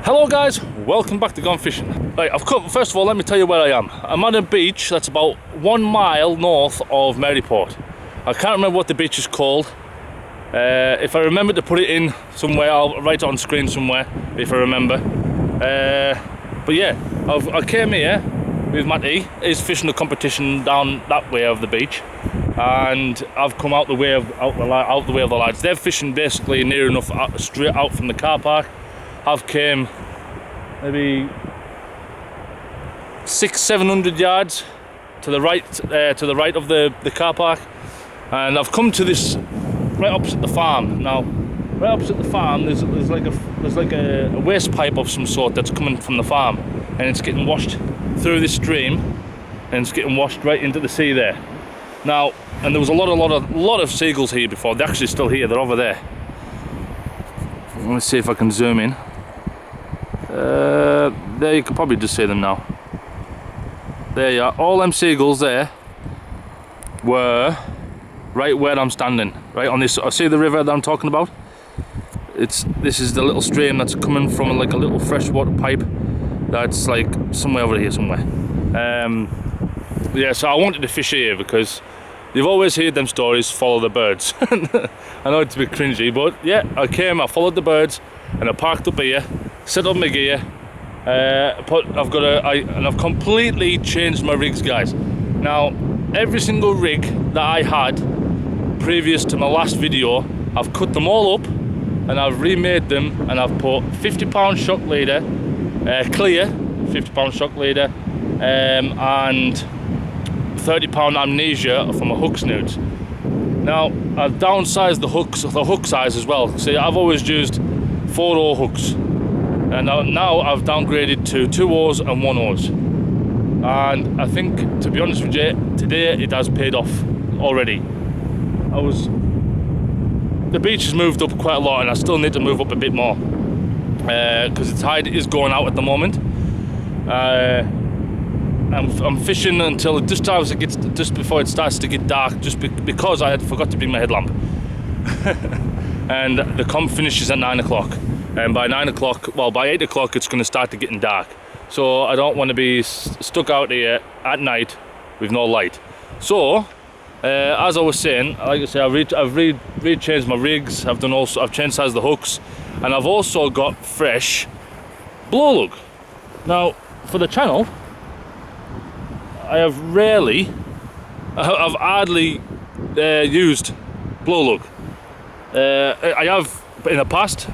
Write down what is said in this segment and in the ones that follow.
Hello guys, welcome back to Gone Fishing. Right, I've come, first of all let me tell you where I am. I'm at a beach that's about 1 mile north of Maryport. I can't remember what the beach is called. If I remember to put it in somewhere, I'll write it on screen somewhere if I remember. But yeah, I came here with Matty. He's fishing a competition down that way of the beach, and I've come out the way of the lads. They're fishing basically near enough straight out from the car park. I've came maybe 600-700 yards to the right of the car park, and I've come to this right opposite the farm. Now, right opposite the farm, there's like a waste pipe of some sort that's coming from the farm, and it's getting washed through this stream, and it's getting washed right into the sea there. Now, and there was a lot of seagulls here before. They're actually still here. They're over there. Let me see if I can zoom in. There, you can probably just see them now. There you are. All them seagulls there were right where I'm standing, right on this. I see the river that I'm talking about. This is the little stream that's coming from like a little freshwater pipe that's like somewhere over here somewhere. Yeah, so I wanted to fish here because you've always heard them stories, follow the birds. I know it's a bit cringy, but yeah, I followed the birds, and I parked up here, set up my gear, I've completely changed my rigs, guys. Now, every single rig that I had previous to my last video, I've cut them all up, and I've remade them, and I've put 50-pound shock leader, clear 50-pound shock leader, and 30-pound amnesia for my hook snoods. Now, I've downsized the hook size as well. See, I've always used 4-oar hooks, and now I've downgraded to 2 oars and 1 oars. And I think, to be honest with you, today it has paid off already. The beach has moved up quite a lot, and I still need to move up a bit more because the tide is going out at the moment. I'm fishing until just before it starts to get dark, just because I had forgot to bring my headlamp. And the comp finishes at 9 o'clock, and by 9 o'clock, well, by 8 o'clock it's going to start to getting dark. So I don't want to be stuck out here at night with no light. So as I was saying, like I say, I've re-changed my rigs. I've changed size the hooks, and I've also got fresh blow lug. Now, for the channel, I've hardly used blow lug. I have in the past,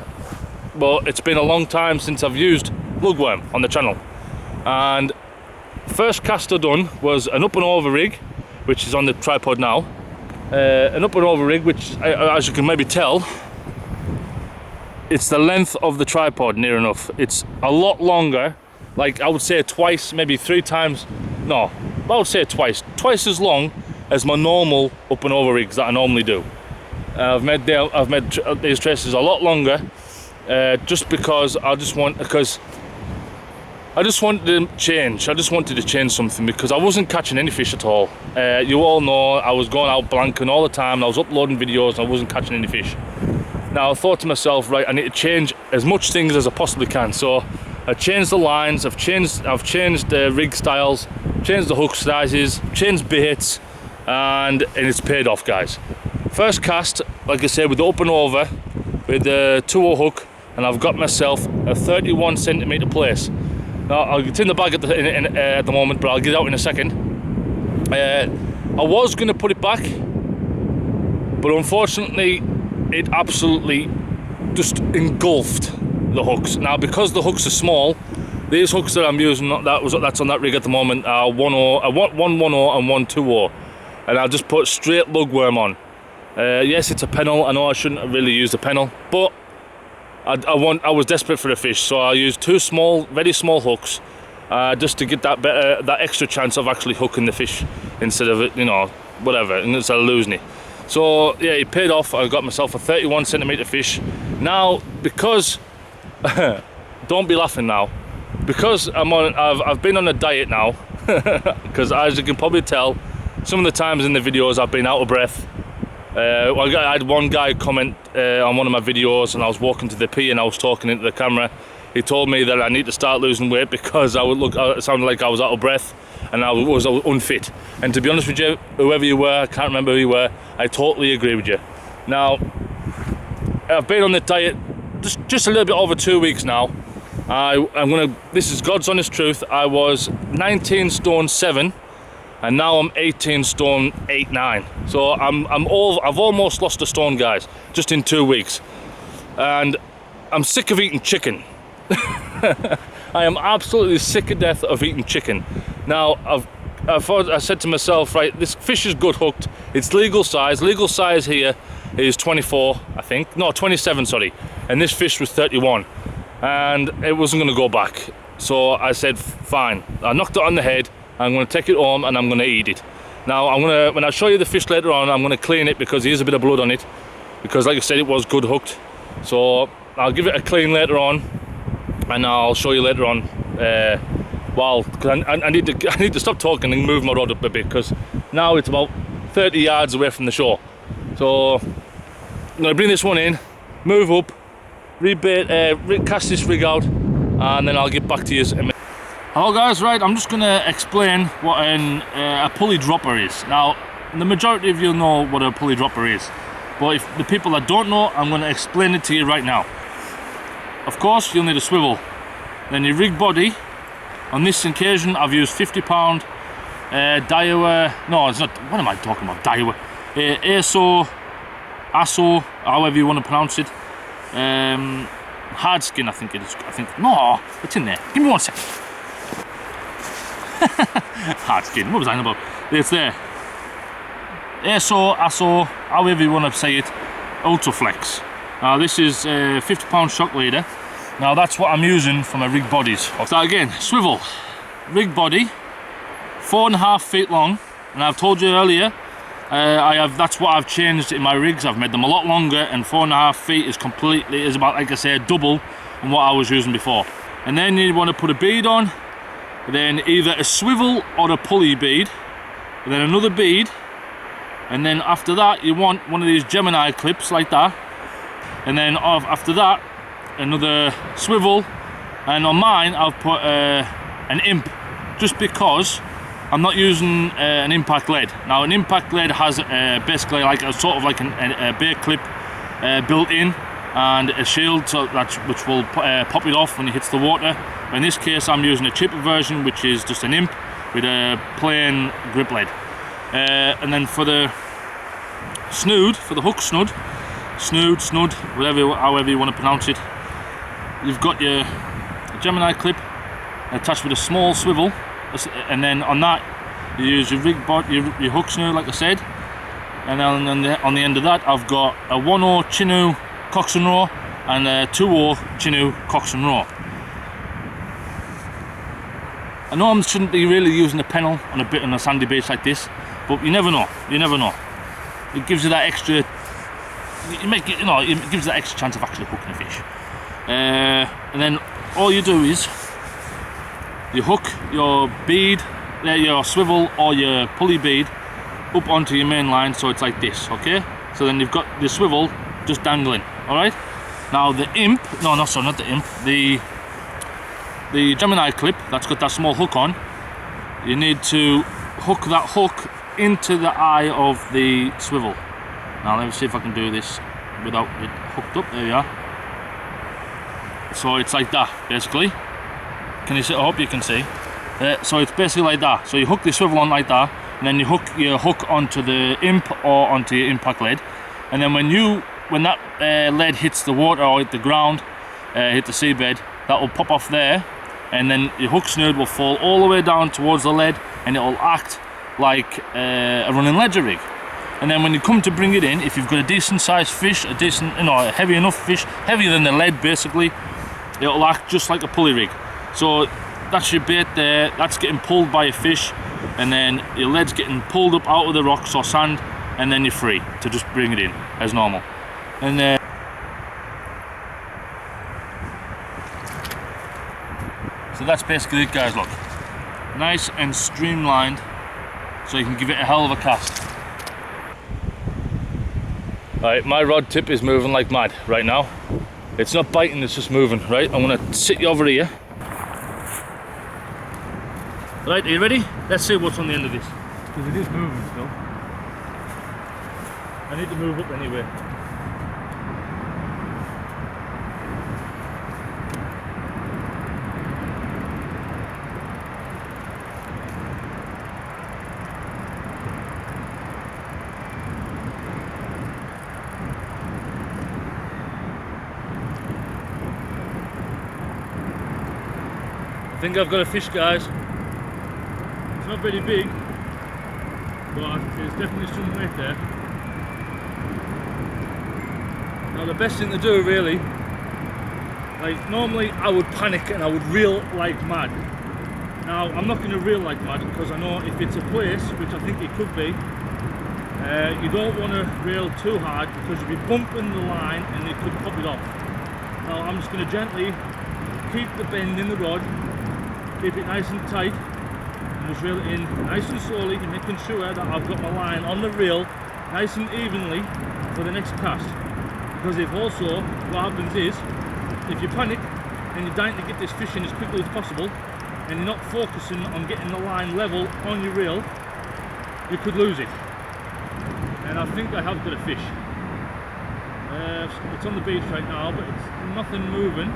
but it's been a long time since I've used lugworm on the channel. And first cast I done was an up and over rig, which is on the tripod now. An up and over rig, which, as you can maybe tell, it's the length of the tripod near enough. It's a lot longer, like I would say twice, maybe 3 times. No, I would say twice as long as my normal up and over rigs that I normally do. I've made these traces a lot longer, just because I just wanted to change. I just wanted to change something because I wasn't catching any fish at all. You all know I was going out blanking all the time. I was uploading videos and I wasn't catching any fish. Now I thought to myself, right, I need to change as much things as I possibly can. So I changed the lines, I've changed the rig styles, changed the hook sizes, changed baits, and it's paid off, guys. First cast, like I said, with the up and over, with the 2-oar hook, and I've got myself a 31cm place. Now, it's in the bag at the moment, but I'll get it out in a second. I was going to put it back, but unfortunately, it absolutely just engulfed the hooks. Now, because the hooks are small, these hooks that I'm using, that's on that rig at the moment, are 1-oar, one 1-oar and 1 2-oar, and I'll just put straight lugworm on. Yes, it's a pennel. I know I shouldn't have really used a pennel, but I was desperate for a fish, so I used 2 small, very small hooks, just to get that extra chance of actually hooking the fish instead of it, whatever, instead of losing it. So yeah, it paid off. I got myself a 31cm fish. Now, because don't be laughing now, because I've been on a diet now, because as you can probably tell, some of the times in the videos I've been out of breath. I had one guy comment on one of my videos, and I was walking to the pier and I was talking into the camera, he told me that I need to start losing weight because it sounded like I was out of breath and I was unfit. And to be honest with you, whoever you were, I can't remember who you were, I totally agree with you. Now, I've been on the diet just a little bit over 2 weeks now. This is God's honest truth. I was 19 stone 7 and now I'm 18 stone 8, 9. So I've almost lost a stone, guys, just in 2 weeks. And I'm sick of eating chicken. I am absolutely sick to death of eating chicken. Now, I said to myself, right, this fish is good hooked. It's legal size. Legal size here is 24, I think. No, 27, sorry. And this fish was 31. And it wasn't going to go back. So I said, fine. I knocked it on the head. I'm going to take it home and I'm going to eat it. Now, when I show you the fish later on, I'm going to clean it because there is a bit of blood on it. Because, like I said, it was good hooked. So I'll give it a clean later on, and I'll show you later on. Because I need to stop talking and move my rod up a bit, because now it's about 30 yards away from the shore. So I'm going to bring this one in, move up, cast this rig out, and then I'll get back to you. Hello guys, right, I'm just going to explain what a pulley dropper is. Now, the majority of you know what a pulley dropper is, but if the people that don't know, I'm going to explain it to you right now. Of course, you'll need a swivel, then your rig body. On this occasion, I've used 50-pound Daiwa. No, it's not. What am I talking about? Daiwa. ASO, however you want to pronounce it. Hard skin, I think it is. No, it's in there. Give me 1 second. Hard skin. What was I on about? It's there. ASO, however you want to say it. Ultraflex. Now this is 50-pound shock leader. Now that's what I'm using for my rig bodies. So again, swivel, rig body, 4.5 feet long, and I've told you earlier, that's what I've changed in my rigs. I've made them a lot longer, and 4.5 feet is about, like I said, double on what I was using before. And then you want to put a bead on, then either a swivel or a pulley bead, and then another bead, and then after that you want one of these Gemini clips like that, and then after that another swivel, and on mine I've put an imp, just because I'm not using an impact lead. Now an impact lead has basically like a sort of like a bait clip built in and a shield, so which will pop it off when it hits the water. In this case I'm using a cheaper version, which is just an imp with a plain grip lead. And then for the snood, for the hook snood, however you want to pronounce it, you've got your Gemini clip attached with a small swivel, and then on that you use your rig your hook snood, like I said, and then on the end of that I've got a 1/0 Chinook cox and row and a 2/0 Chinook cox and row. I know I shouldn't be really using a pennel on a sandy beach like this, but you never know. It gives you that extra. It gives you that extra chance of actually hooking a fish. And then all you do is you hook your bead, your swivel or your pulley bead up onto your main line, so it's like this, okay? So then you've got the swivel just dangling, all right? Now the imp, not the imp, the Gemini clip that's got that small hook on, you need to hook that hook into the eye of the swivel. Now let me see if I can do this without it hooked up. There you are. So it's like that, basically. Can you see? I hope you can see. So it's basically like that. So you hook the swivel on like that, and then you hook your hook onto the imp or onto your impact lead. And then when that lead hits the water or hit the ground, hit the seabed, that will pop off there, and then your hook snood will fall all the way down towards the lead, and it will act like a running ledger rig. And then when you come to bring it in, if you've got a decent sized fish, a heavy enough fish, heavier than the lead basically, it'll act just like a pulley rig. So that's your bait there, that's getting pulled by a fish, and then your lead's getting pulled up out of the rocks or sand, and then you're free to just bring it in as normal. And so that's basically it, guys. Look, nice and streamlined, so you can give it a hell of a cast. Right, my rod tip is moving like mad right now. It's not biting, it's just moving. Right, I'm gonna sit you over here. Right, are you ready? Let's see what's on the end of this. Because it is moving still. I need to move up anyway. I think I've got a fish, guys. It's not very big, but there's definitely some weight there. Now the best thing to do really, like normally I would panic and I would reel like mad. Now I'm not going to reel like mad because I know if it's a place, which I think it could be, you don't want to reel too hard because you'll be bumping the line and it could pop it off. Now I'm just going to gently keep the bend in the rod, keep it nice and tight, and just reel it in nice and slowly, and making sure that I've got my line on the reel nice and evenly for the next cast. Because if also what happens is, if you panic and you're dying to get this fish in as quickly as possible, and you're not focusing on getting the line level on your reel, you could lose it. And I think I have got a fish. It's on the beach right now, but it's nothing moving.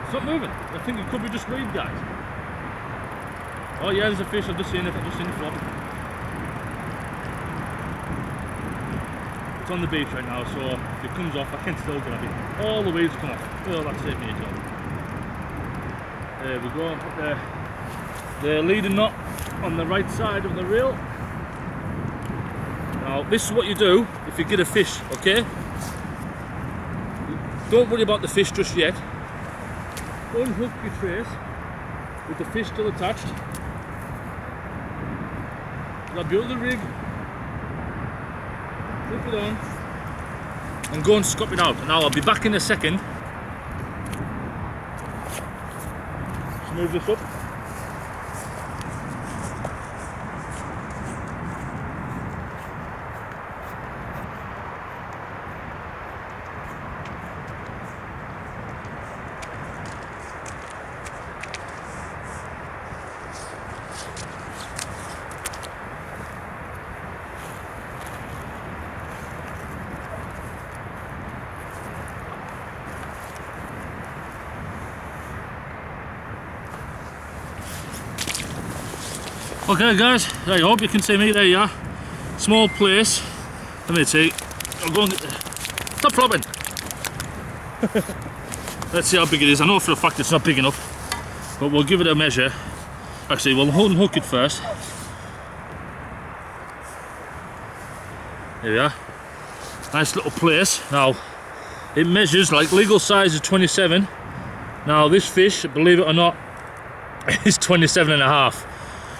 It's not moving. I think it could be just weed, guys. Oh yeah, there's a fish. I've just seen it. I've just seen it flop. It's on the beach right now, so if it comes off, I can still grab it. All the weeds come off. Oh, that saved me a job. There we go. Put the leader knot on the right side of the reel. Now, this is what you do if you get a fish, okay? Don't worry about the fish just yet. Unhook your trace with the fish still attached. Grab your other rig, flip it on, and go and scoop it out. And now I'll be back in a second. Just move this up. Okay guys, I hope you can see me. There you are. Small place. Let me see. I'll go and get the... Stop flopping! Let's see how big it is. I know for a fact it's not big enough, but we'll give it a measure. Actually, we'll unhook it first. There we are. Nice little place. Now, it measures like legal size is 27. Now this fish, believe it or not, is 27 and a half.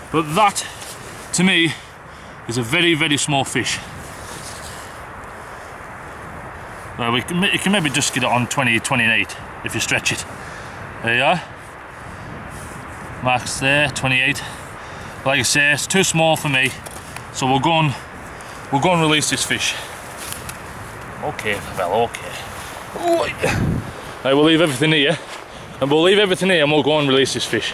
But that, to me, is a very, very small fish. Well, you can maybe just get it on 20, 28 if you stretch it. There you are. Marks there, 28. Like I say, it's too small for me, so we'll go and release this fish. Okay, well, okay. Right, we'll leave everything here, and we'll go and release this fish.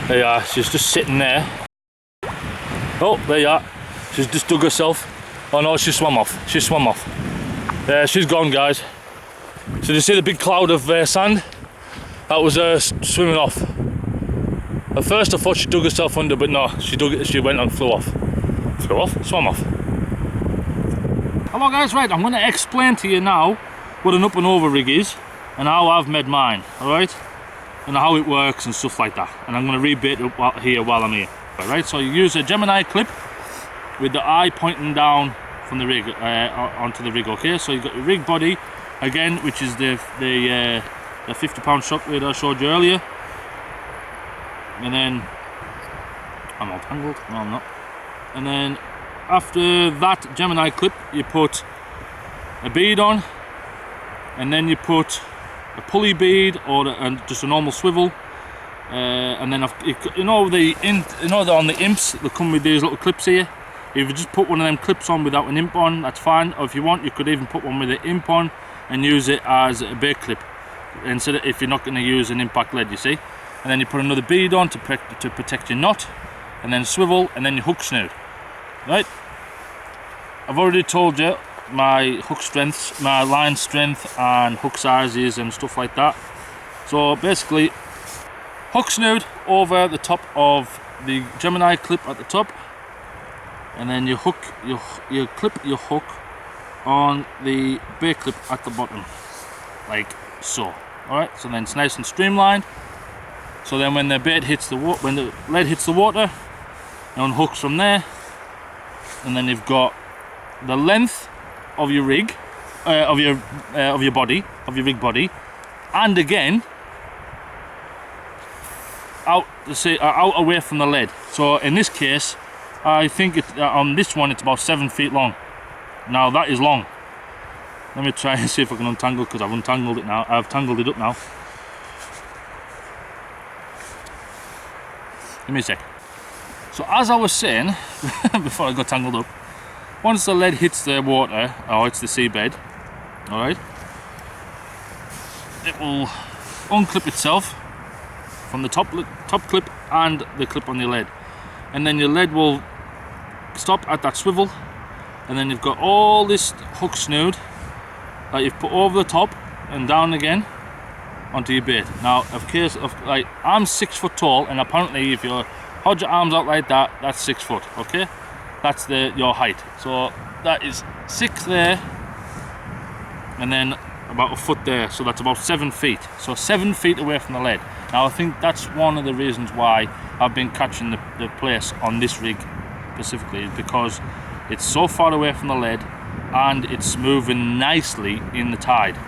There you are, she's just sitting there. Oh, there you are. She's just dug herself. Oh no, she swam off. She swam off. Yeah, she's gone, guys. So you see the big cloud of sand? That was her swimming off. At first I thought she dug herself under, but no, she went and flew off. Flew off? Swam off. Hello guys, right, I'm going to explain to you now what an up and over rig is and how I've made mine, alright? And how it works and stuff like that. And I'm going to rebait it here while I'm here. Alright, so you use a Gemini clip with the eye pointing down from the rig onto the rig, okay? So you've got your rig body again, which is the 50-pound shockwave I showed you earlier. And then I'm all tangled. No, I'm not. And then after that Gemini clip, you put a bead on, and then you put a pulley bead or just a normal swivel. And then you know they're on the imps, they come with these little clips here. If you just put one of them clips on without an imp on, that's fine. Or if you want, you could even put one with an imp on and use it as a bait clip instead of, if you're not going to use an impact lead, you see. And then you put another bead on to protect your knot, and then swivel, and then your hook snood. Right? I've already told you my hook strengths, my line strength and hook sizes and stuff like that. So basically, hook snood over the top of the Gemini clip at the top, and then you clip your hook on the bait clip at the bottom, like so. Alright, so then it's nice and streamlined. So then when the bait hits the water, when the lead hits the water, it unhooks from there, and then you've got the length of your rig, of your rig body, and again out away from the lead. So in this case, I think on this one it's about 7 feet long. Now that is long. Let me try and see if I can untangle, because I've untangled it now. I've tangled it up now. Give me a sec. So as I was saying before I got tangled up, once the lead hits the water, or hits the seabed, alright, it will unclip itself from the top clip and the clip on your lead, and then your lead will stop at that swivel, and then you've got all this hook snood that you've put over the top and down again onto your bait. Now, like, I'm 6 foot tall, and apparently if you hold your arms out like that, that's 6 foot. Okay, that's your height. So that is 6 there, and then about a foot there. So that's about 7 feet. So 7 feet away from the lead. Now I think that's one of the reasons why I've been catching the place on this rig specifically, is because it's so far away from the lead, and it's moving nicely in the tide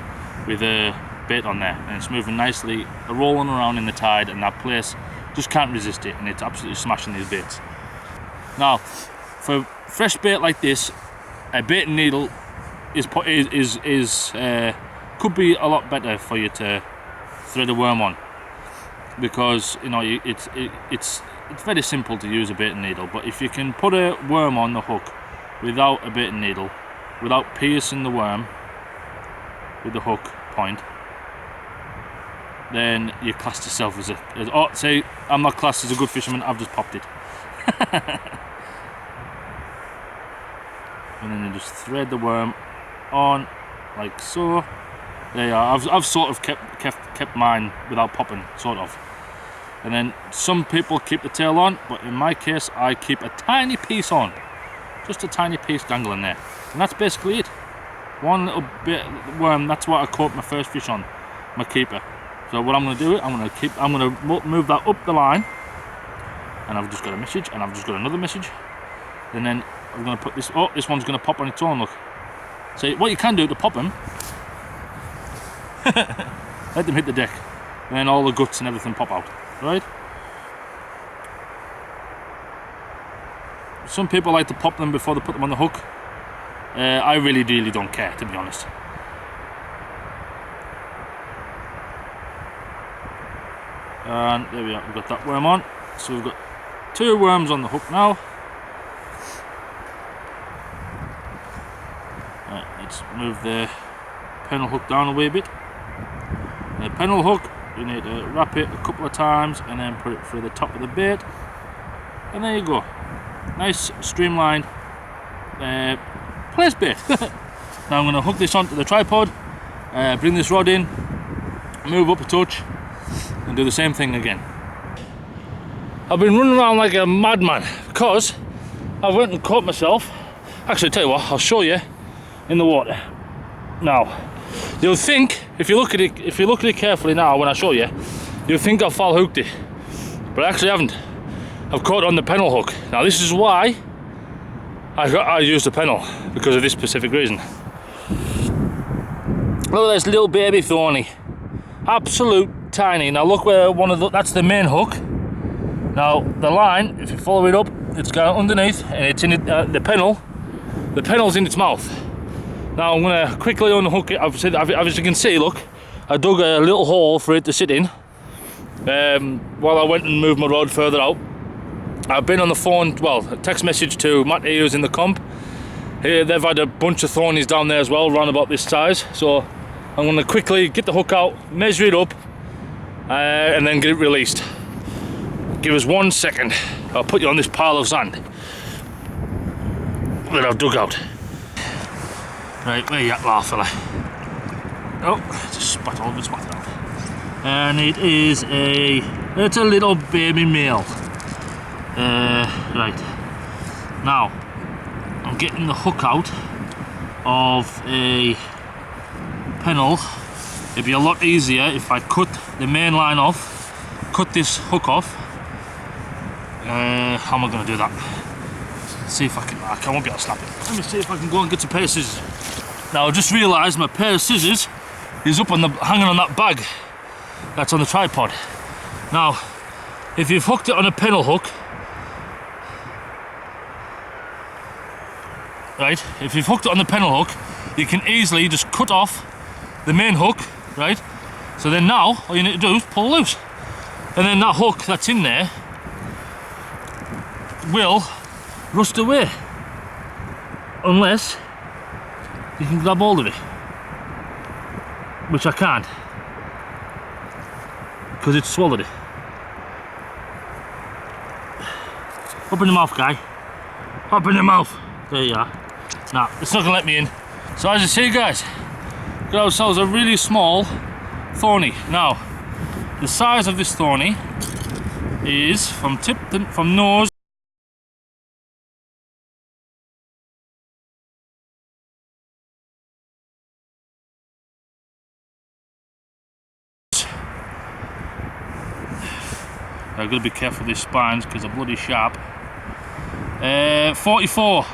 with a bait on there, and it's moving nicely, rolling around in the tide, and that place just can't resist it, and it's absolutely smashing these baits. Now, for fresh bait like this, a bait and needle could be a lot better for you to thread a worm on, because you know it's very simple to use a bait and needle. But if you can put a worm on the hook without a bait and needle, without piercing the worm with the hook point, then you class yourself as oh, say I'm not classed as a good fisherman, I've just popped it. And then you just thread the worm on like so. There you are. I've sort of kept mine without popping, sort of. And then some people keep the tail on, but in my case I keep a tiny piece on, just a tiny piece dangling there, and that's basically it. One little bit worm. That's what I caught my first fish on, my keeper. So what I'm going to do, I'm going to move that up the line, and I've just got a message, and I've just got another message, and then I'm going to put this. Oh, this one's going to pop on its own. Look. So what you can do to pop them, let them hit the deck, and then all the guts and everything pop out. Right? Some people like to pop them before they put them on the hook. I really don't care, to be honest. And there we are, we've got that worm on. So we've got 2 worms on the hook now. Right, let's move the pennel hook down a wee bit. The pennel hook, you need to wrap it a couple of times and then put it through the top of the bait. And there you go. Nice streamlined place bait. Now I'm going to hook this onto the tripod, bring this rod in, move up a touch, and do the same thing again. I've been running around like a madman because I went and caught myself. Actually, tell you what, I'll show you in the water. Now, you'll think, if you look at it carefully now when I show you, you'll think I've foul hooked it, but I actually haven't. I've caught it on the pennel hook. Now this is why I used the pennel, because of this specific reason. Look at this little baby thorny, absolute tiny. Now look where that's the main hook. Now the line, if you follow it up, it's going underneath, and it's in it, the pennel's in its mouth. Now I'm going to quickly unhook it. As you can see, look, I dug a little hole for it to sit in while I went and moved my rod further out. I've been on the phone, well, a text message to Matt who's in the comp. Here they've had a bunch of thornies down there as well, around about this size. So I'm going to quickly get the hook out, measure it up, and then get it released. Give us 1 second. I'll put you on this pile of sand that I've dug out. Right, where you at, little fella? Oh, just spat all this water out. And it's a little baby male. Right, now I'm getting the hook out of a pennel. It'd be a lot easier if I cut the main line off, cut this hook off. How am I going to do that? Let's see if I can. I won't be able to snap it. Let me see if I can go and get a pair of scissors. Now I just realised my pair of scissors is up on the hanging on that bag that's on the tripod. Now, if you've hooked it on a pennel hook, right? If you've hooked it on the pennel hook, you can easily just cut off the main hook, right? So then now all you need to do is pull loose, and then that hook that's in there will rust away unless you can grab hold of it, which I can't because it's swallowed it. Open your mouth, guy. Open your mouth. There you are. Nah, it's not gonna let me in. So as you see, guys, got ourselves a really small thorny. Now, the size of this thorny is from tip to, from nose I've got to be careful with these spines because they're bloody sharp. 44.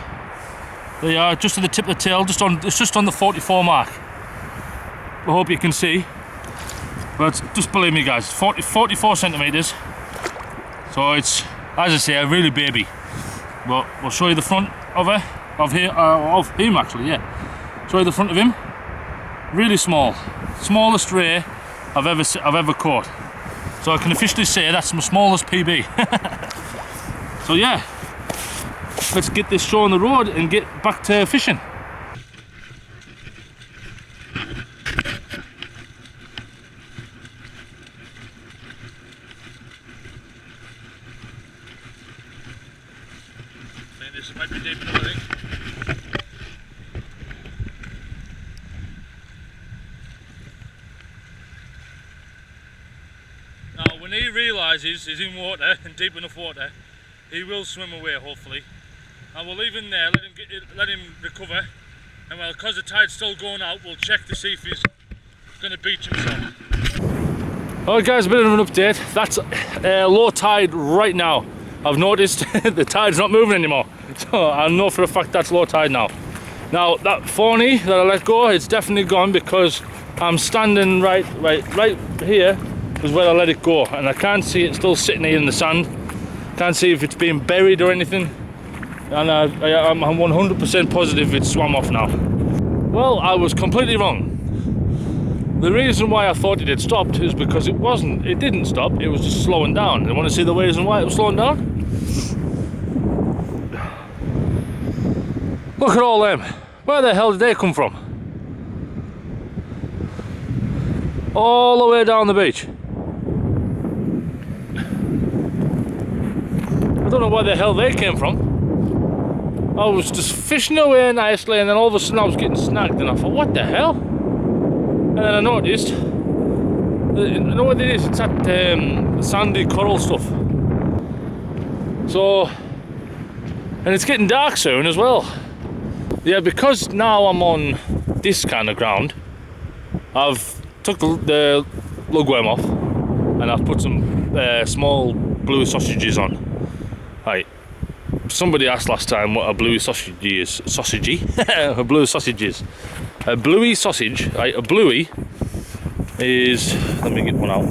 They are just at the tip of the tail, it's just on the 44 mark. I hope you can see. But just believe me, guys, 44 centimeters. So it's, as I say, a really baby. But we'll show you the front of her, of him actually, yeah. Show you the front of him. Really small, smallest ray I've ever caught. So I can officially say that's my smallest PB. So yeah, let's get this show on the road and get back to fishing. This might be deep enough, I think. Now, when he realises he's in water, and deep enough water, he will swim away, hopefully. And we'll leave him there, let him recover. And well, because the tide's still going out, we'll check to see if he's going to beach himself. Alright guys, a bit of an update. That's low tide right now. I've noticed the tide's not moving anymore. So I know for a fact that's low tide now. Now that phony that I let go, it's definitely gone because I'm standing right here is where I let it go, and I can't see it still sitting here in the sand. Can't see if it's being buried or anything, and I'm 100% positive it's swam off now. Well, I was completely wrong. The reason why I thought it had stopped is because it didn't stop, it was just slowing down. You want to see the reason why it was slowing down? Look at all them. Where the hell did they come from? All the way down the beach. I don't know where the hell they came from. I was just fishing away nicely, and then all of a sudden I was getting snagged, and I thought, what the hell? And then I noticed, you know what it is? It's that sandy coral stuff. So, and it's getting dark soon as well. Yeah, because now I'm on this kind of ground, I've took the lugworm off, and I've put some small bluey sausages on. Right. Somebody asked last time what a bluey sausage is. A bluey sausage is. A bluey sausage, right? A bluey is. Let me get one out.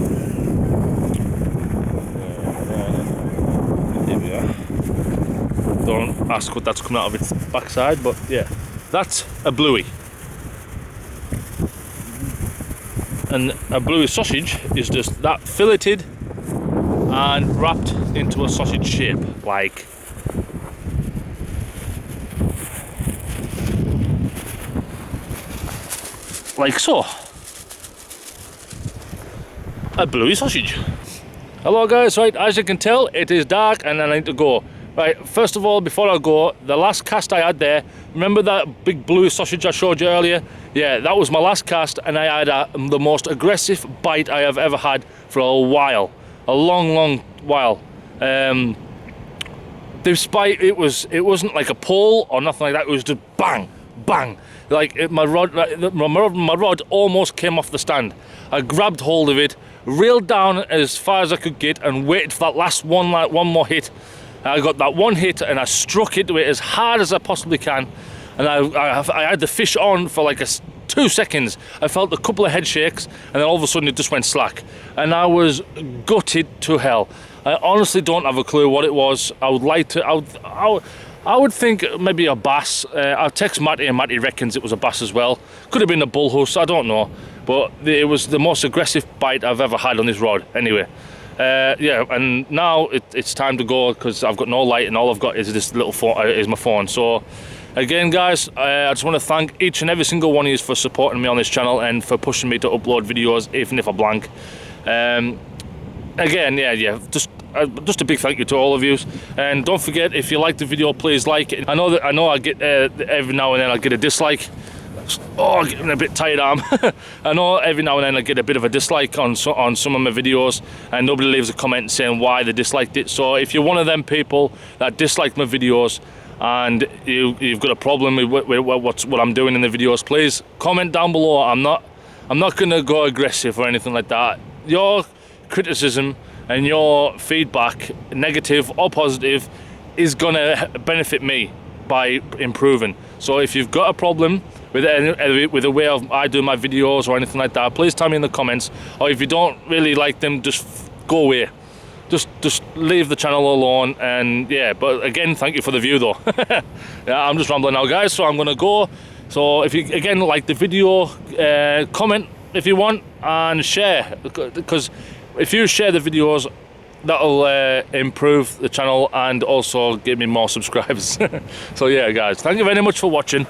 Here we are. Don't ask what that's coming out of its backside, but yeah, that's a bluey. And a bluey sausage is just that filleted and wrapped into a sausage shape, like so. A bluey sausage. Hello guys, right, as you can tell it is dark and I need to go. Right, first of all, before I go, the last cast I had there, remember that big bluey sausage I showed you earlier? Yeah, that was my last cast, and I had the most aggressive bite I have ever had for a while. A long while. Despite it wasn't like a pull or nothing like that, it was just bang, bang. Like my rod almost came off the stand. I grabbed hold of it, reeled down as far as I could get, and waited for that last one, like one more hit. I got that one hit and I struck into it as hard as I possibly can, and I had the fish on for like 2 seconds. I felt a couple of head shakes, and then all of a sudden it just went slack, and I was gutted to hell. I honestly don't have a clue what it was. I would like to. I would think maybe a bass. I'll text Matty, and Matty reckons it was a bass as well. Could have been a bullhuss, I don't know. But it was the most aggressive bite I've ever had on this rod. Anyway, yeah, and now it's time to go because I've got no light and all I've got is this little phone, is my phone. So again guys, I just want to thank each and every single one of you for supporting me on this channel and for pushing me to upload videos even if I blank. Again, yeah, just a big thank you to all of you, and don't forget, if you like the video, please like it. I know I get every now and then I get a dislike. Oh, I'm getting a bit tired arm. I know every now and then I get a bit of a dislike on some of my videos, and nobody leaves a comment saying why they disliked it. So if you're one of them people that dislike my videos and you've got a problem with what I'm doing in the videos, please comment down below. I'm not gonna go aggressive or anything like that. Your criticism and your feedback, negative or positive, is gonna benefit me by improving. So if you've got a problem with the way I do my videos or anything like that, please tell me in the comments. Or if you don't really like them, just go away. Just leave the channel alone. And yeah, but again, thank you for the view though. Yeah, I'm just rambling now guys, so I'm gonna go. So if you again like the video, comment if you want, and share, because if you share the videos, that'll improve the channel and also give me more subscribers. So yeah guys, thank you very much for watching.